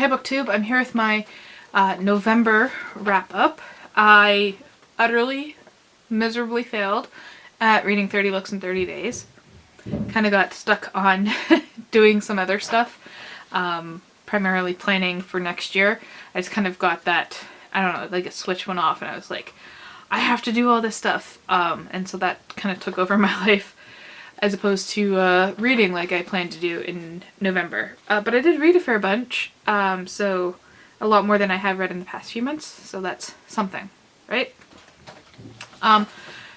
Hi BookTube. I'm here with my November wrap-up. I utterly, miserably failed at reading 30 books in 30 days. Kind of got stuck on doing some other stuff, primarily planning for next year. I just kind of got that, I don't know, like a switch went off and I was like, I have to do all this stuff. And so that kind of took over my life as opposed to reading like I planned to do in November. But I did read a fair bunch, so a lot more than I have read in the past few months, so that's something, right? The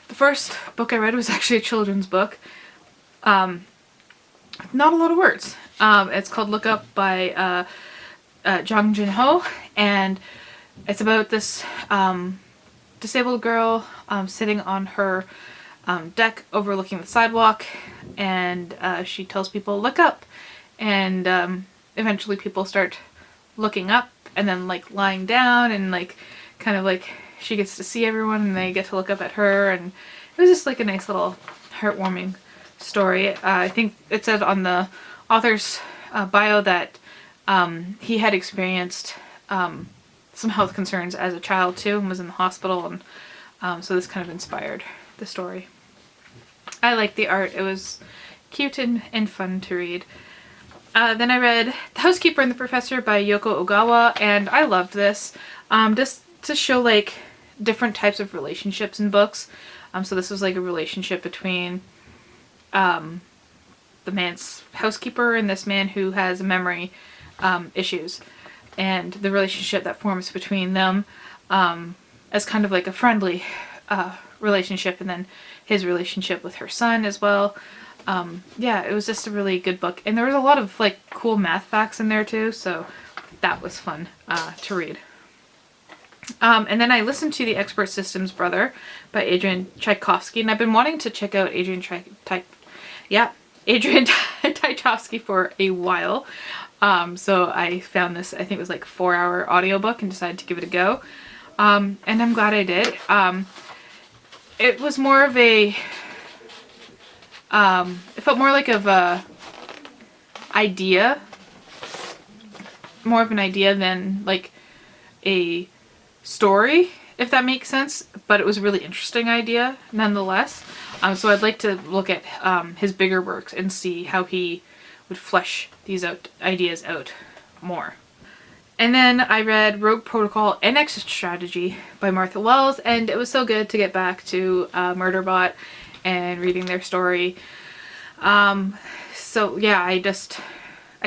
first book I read was actually a children's book. Not a lot of words. It's called Look Up by Jung Jin Ho, and it's about this disabled girl sitting on her deck overlooking the sidewalk, and she tells people look up, and eventually people start looking up and then like lying down, and like kind of like she gets to see everyone and they get to look up at her, and it was just like a nice little heartwarming story. I think it said on the author's bio that he had experienced some health concerns as a child too and was in the hospital, and so this kind of inspired the story. I liked the art. It was cute and fun to read. Then I read The Housekeeper and the Professor by Yoko Ogawa, and I loved this. Just to show like different types of relationships in books. So this was like a relationship between the man's housekeeper and this man who has memory issues, and the relationship that forms between them as kind of like a friendly relationship, and then his relationship with her son as well. Yeah, it was just a really good book, and there was a lot of like cool math facts in there too, so that was fun to read. And then I listened to The Expert Systems Brother by Adrian Tchaikovsky, and I've been wanting to check out Adrian Tchaikovsky for a while. So I found this, I think it was like 4-hour audiobook, and decided to give it a go. And I'm glad I did. It was more of a, it felt more like of a idea, more of an idea than like a story, if that makes sense, but it was a really interesting idea nonetheless. So I'd like to look at his bigger works and see how he would flesh these ideas out more. And then I read Rogue Protocol and Exit Strategy by Martha Wells, and it was so good to get back to Murderbot and reading their story. So yeah, I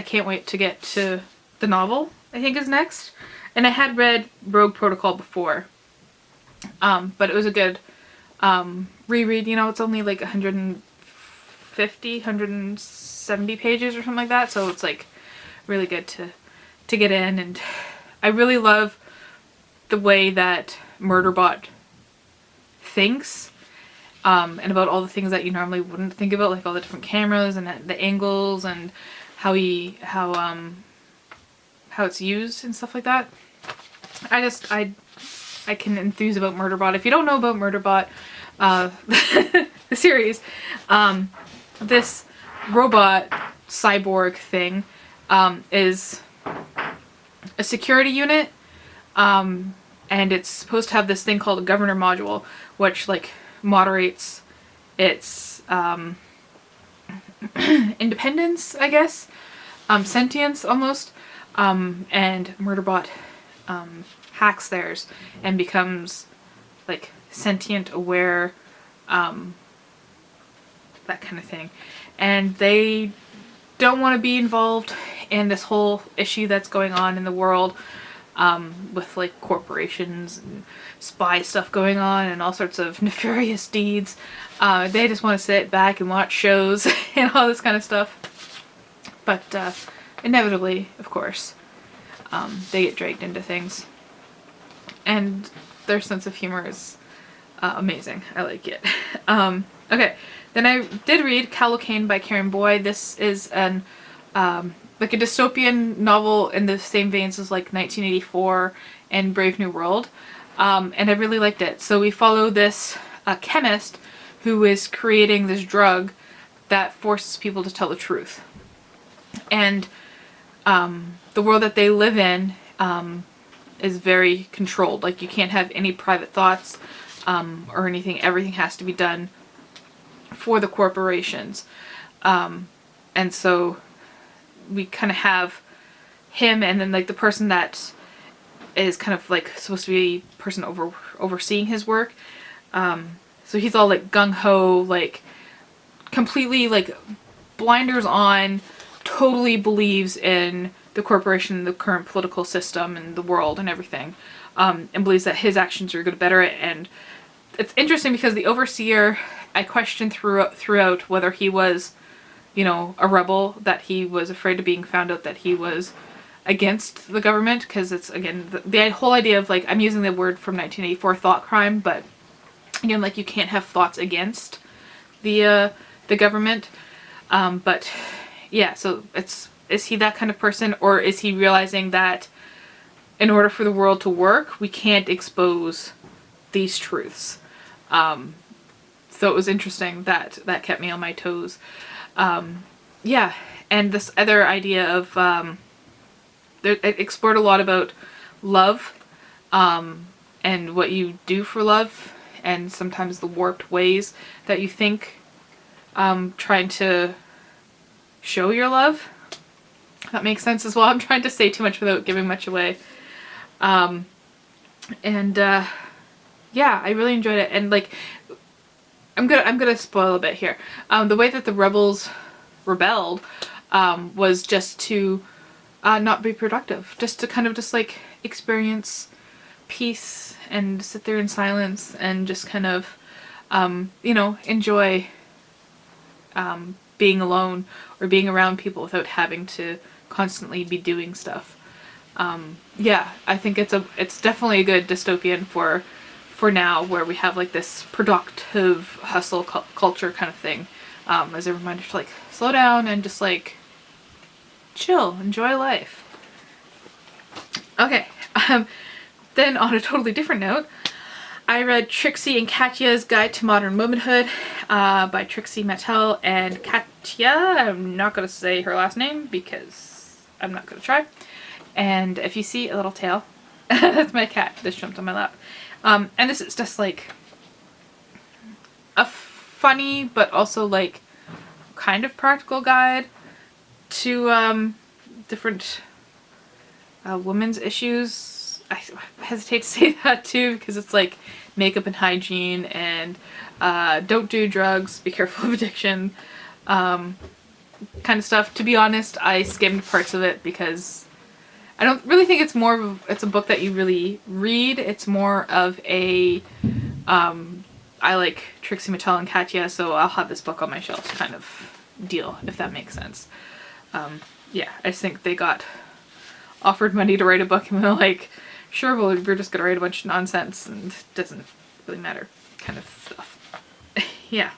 can't wait to get to the novel, I think is next. And I had read Rogue Protocol before, but it was a good reread. You know, it's only like 150, 170 pages or something like that, so it's like really good to get in. And I really love the way that Murderbot thinks, and about all the things that you normally wouldn't think about, like all the different cameras and the angles and how it's used and stuff like that. I can enthuse about Murderbot. If you don't know about Murderbot, the series, this robot cyborg thing is a security unit, and it's supposed to have this thing called a governor module, which like moderates its independence, I guess, sentience almost, and Murderbot hacks theirs and becomes like sentient, aware, that kind of thing. And they don't want to be involved in this whole issue that's going on in the world, with like corporations and spy stuff going on and all sorts of nefarious deeds. They just want to sit back and watch shows and all this kind of stuff. But inevitably, of course, they get dragged into things. And their sense of humor is amazing. I like it. Okay, then I did read Callocane by Karen Boyd. This is an like a dystopian novel in the same veins as like 1984 and Brave New World, and I really liked it. So we follow this chemist who is creating this drug that forces people to tell the truth. And the world that they live in is very controlled. Like, you can't have any private thoughts or anything. Everything has to be done for the corporations. And so we kind of have him, and then like the person that is kind of like supposed to be the person overseeing his work. So he's all like gung-ho, like completely like blinders on, totally believes in the corporation, the current political system and the world and everything, and believes that his actions are going to better it. And it's interesting because the overseer, I questioned throughout whether he was, you know, a rebel, that he was afraid of being found out that he was against the government, because it's, again, the whole idea of, like, I'm using the word from 1984, thought crime, but again, like, you can't have thoughts against the government. But yeah, so is he that kind of person, or is he realizing that in order for the world to work, we can't expose these truths? So it was interesting, that kept me on my toes. Yeah, and this other idea of it explored a lot about love, and what you do for love, and sometimes the warped ways that you think trying to show your love. That makes sense as well. I'm trying to say too much without giving much away. Yeah, I really enjoyed it, and like, I'm gonna spoil a bit here. The way that the rebels rebelled was just to not be productive, just to kind of just like experience peace and sit there in silence and just kind of you know, enjoy being alone or being around people without having to constantly be doing stuff. Yeah, I think it's definitely a good dystopian for now, where we have like this productive hustle culture kind of thing, as a reminder to like slow down and just like chill, enjoy life. Okay, then on a totally different note, I read Trixie and Katya's Guide to Modern Womanhood by Trixie Mattel and Katya. I'm not going to say her last name because I'm not going to try. And if you see a little tail, that's my cat that just jumped on my lap. And this is just like a funny but also like kind of practical guide to different women's issues. I hesitate to say that too, because it's like makeup and hygiene and don't do drugs, be careful of addiction, kind of stuff. To be honest, I skimmed parts of it because I don't really think it's it's a book that you really read. It's more of a, I like Trixie Mattel and Katya, so I'll have this book on my shelf kind of deal, if that makes sense. Yeah, I just think they got offered money to write a book and they're like, sure, well, we're just gonna write a bunch of nonsense and it doesn't really matter kind of stuff. Yeah.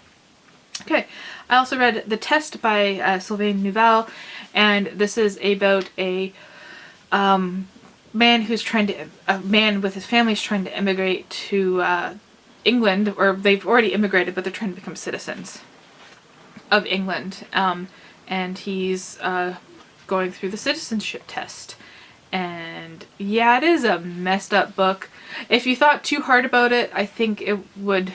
Okay, I also read The Test by Sylvain Neuvel, and this is about a man with his family is trying to immigrate to England, or they've already immigrated, but they're trying to become citizens of England. And he's going through the citizenship test. And yeah, it is a messed up book. If you thought too hard about it, I think it would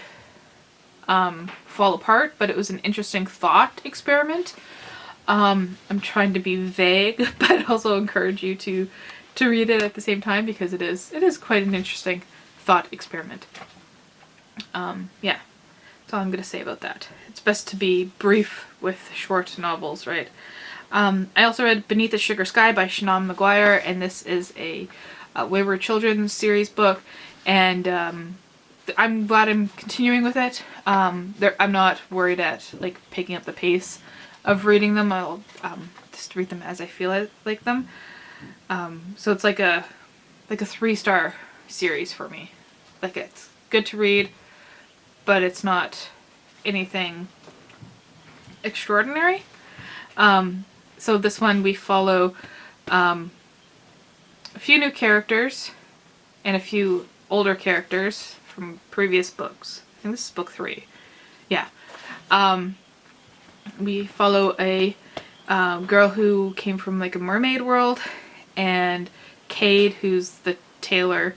fall apart, but it was an interesting thought experiment. I'm trying to be vague, but also encourage you to read it at the same time, because it is quite an interesting thought experiment. Yeah, that's all I'm going to say about that. It's best to be brief with short novels, right? I also read Beneath the Sugar Sky by Shannon Maguire, and this is a Wayward Children series book, and I'm glad I'm continuing with it. I'm not worried at like picking up the pace of reading them. I'll just read them as I feel like them. So it's like a 3-star series for me. Like, it's good to read, but it's not anything extraordinary. So this one we follow a few new characters and a few older characters from previous books. I think this is book 3. Yeah. We follow a girl who came from like a mermaid world, and Cade, who's the tailor.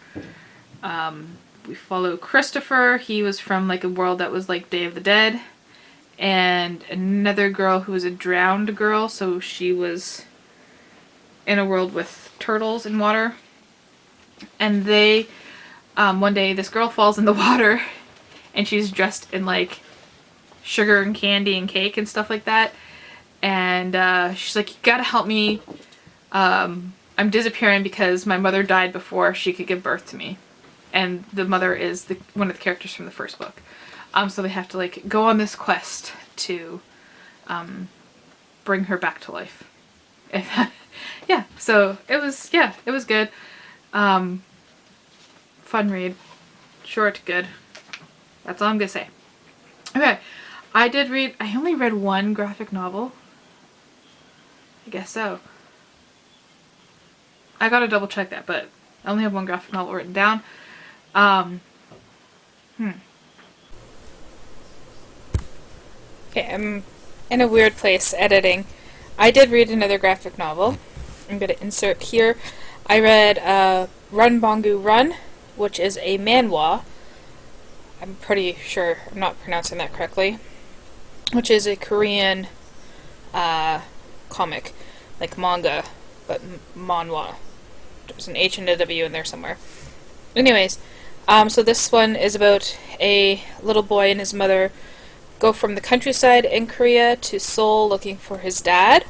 We follow Christopher. He was from like a world that was like Day of the Dead. And another girl who was a drowned girl, so she was in a world with turtles in water. And they, one day this girl falls in the water and she's dressed in like sugar and candy and cake and stuff like that. And she's like, you gotta help me. I'm disappearing because my mother died before she could give birth to me. And the mother is one of the characters from the first book. So they have to like go on this quest to bring her back to life. Yeah, so it was good. Fun read. Short, good. That's all I'm gonna say. Okay, I only read one graphic novel. I guess so. I gotta double check that, but I only have one graphic novel written down. Okay, I'm in a weird place editing. I did read another graphic novel. I'm going to insert here. I read Run Bongu Run, which is a manhwa. I'm pretty sure I'm not pronouncing that correctly. Which is a Korean comic, like manga, but manhwa. There's an H and a W in there somewhere. Anyways, so this one is about a little boy and his mother go from the countryside in Korea to Seoul looking for his dad.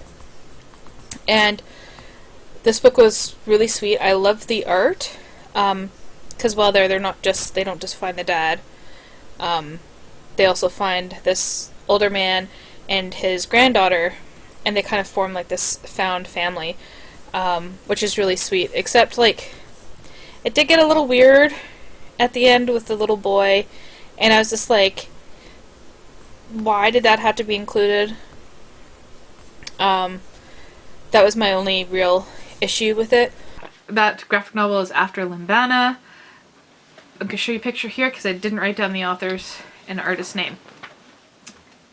And this book was really sweet. I loved the art, because while they don't just find the dad. They also find this older man and his granddaughter, and they kind of form like this found family, which is really sweet. Except like it did get a little weird at the end with the little boy, and I was just like, why did that have to be included? That was my only real issue with it. That graphic novel is after Limbana. I'm going to show you a picture here because I didn't write down the author's and artist's name.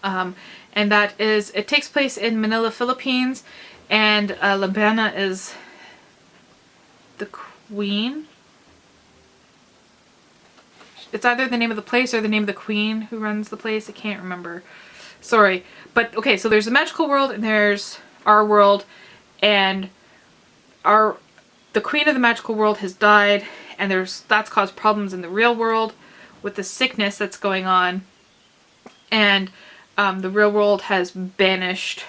And that is, it takes place in Manila, Philippines, and Limbana is the queen. It's either the name of the place or the name of the queen who runs the place. I can't remember. Sorry. But okay, so there's the magical world and there's our world, and the queen of the magical world has died, and that's caused problems in the real world with the sickness that's going on, and the real world has banished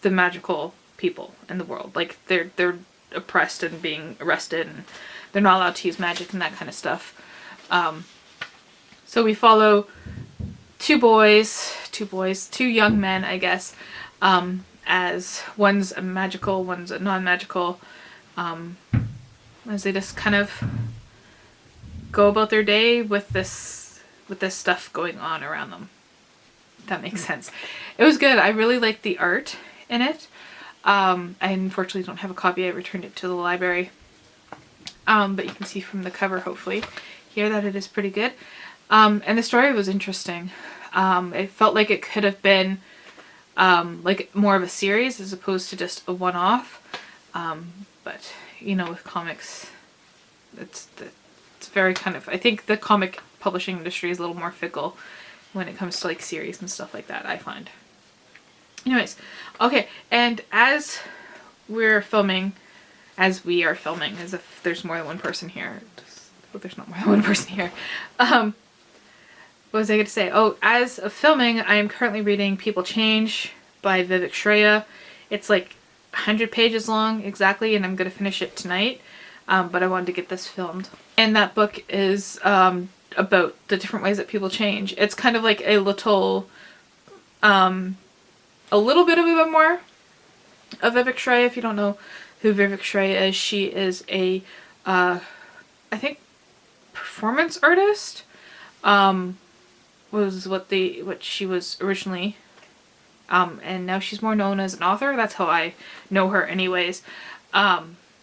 the magical people in the world. Like they're oppressed and being arrested, and they're not allowed to use magic and that kind of stuff. So we follow two young men, I guess, as one's a magical, one's a non-magical, as they just kind of go about their day with this stuff going on around them. If that makes sense. It was good. I really liked the art in it. I unfortunately don't have a copy. I returned it to the library. But you can see from the cover, hopefully, here that it is pretty good. And the story was interesting. It felt like it could have been like more of a series as opposed to just a one-off. But you know, with comics, it's very kind of, I think the comic publishing industry is a little more fickle when it comes to like series and stuff like that, I find. Anyways, okay, and as we are filming, as if there's more than one person here. Well, there's not more than one person here. What was I going to say? Oh, as of filming, I am currently reading People Change by Vivek Shraya. It's like 100 pages long exactly, and I'm going to finish it tonight. But I wanted to get this filmed. And that book is about the different ways that people change. It's kind of like a little bit of a memoir of Vivek Shraya. If you don't know who Vivek Shraya is, she is a, I think, performance artist. Was what she was originally. And now she's more known as an author. That's how I know her anyways.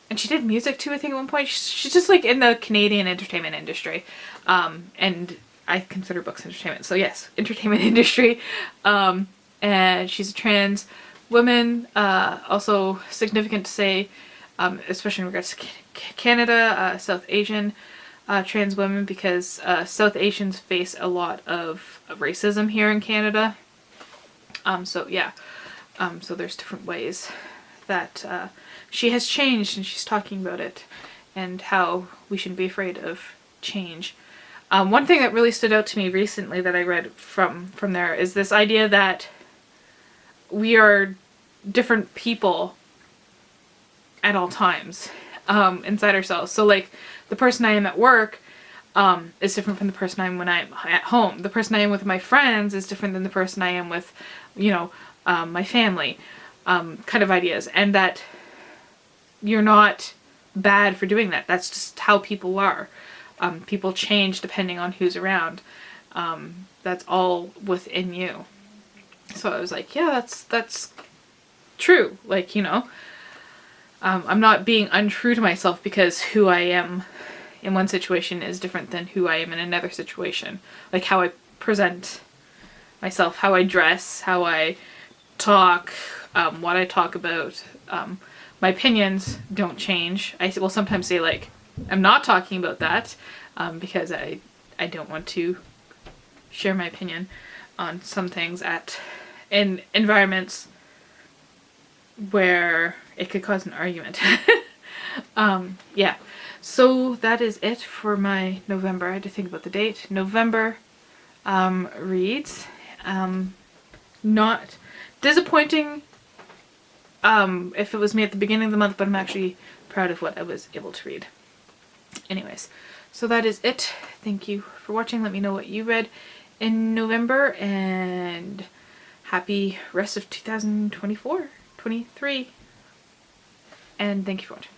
And she did music too, I think, at one point. She's just like in the Canadian entertainment industry. And I consider books entertainment. So yes, entertainment industry. And she's a trans women. Also significant to say, especially in regards to Canada, South Asian trans women, because South Asians face a lot of racism here in Canada. So yeah, so there's different ways that she has changed, and she's talking about it and how we shouldn't be afraid of change. One thing that really stood out to me recently that I read from there is this idea that we are different people at all times inside ourselves. So like the person I am at work is different from the person I am when I'm at home. The person I am with my friends is different than the person I am with, you know, my family, kind of ideas. And that you're not bad for doing that. That's just how people are. People change depending on who's around. That's all within you. So I was like, yeah, that's true. Like, you know, I'm not being untrue to myself because who I am in one situation is different than who I am in another situation. Like how I present myself, how I dress, how I talk, what I talk about. My opinions don't change. I will sometimes say like, I'm not talking about that because I don't want to share my opinion on some things in environments where it could cause an argument. Yeah, so that is it for my November. I had to think about the date. November reads. Not disappointing if it was me at the beginning of the month, but I'm actually proud of what I was able to read. Anyways, so that is it. Thank you for watching. Let me know what you read in November, and happy rest of 2024, 23, and thank you for watching.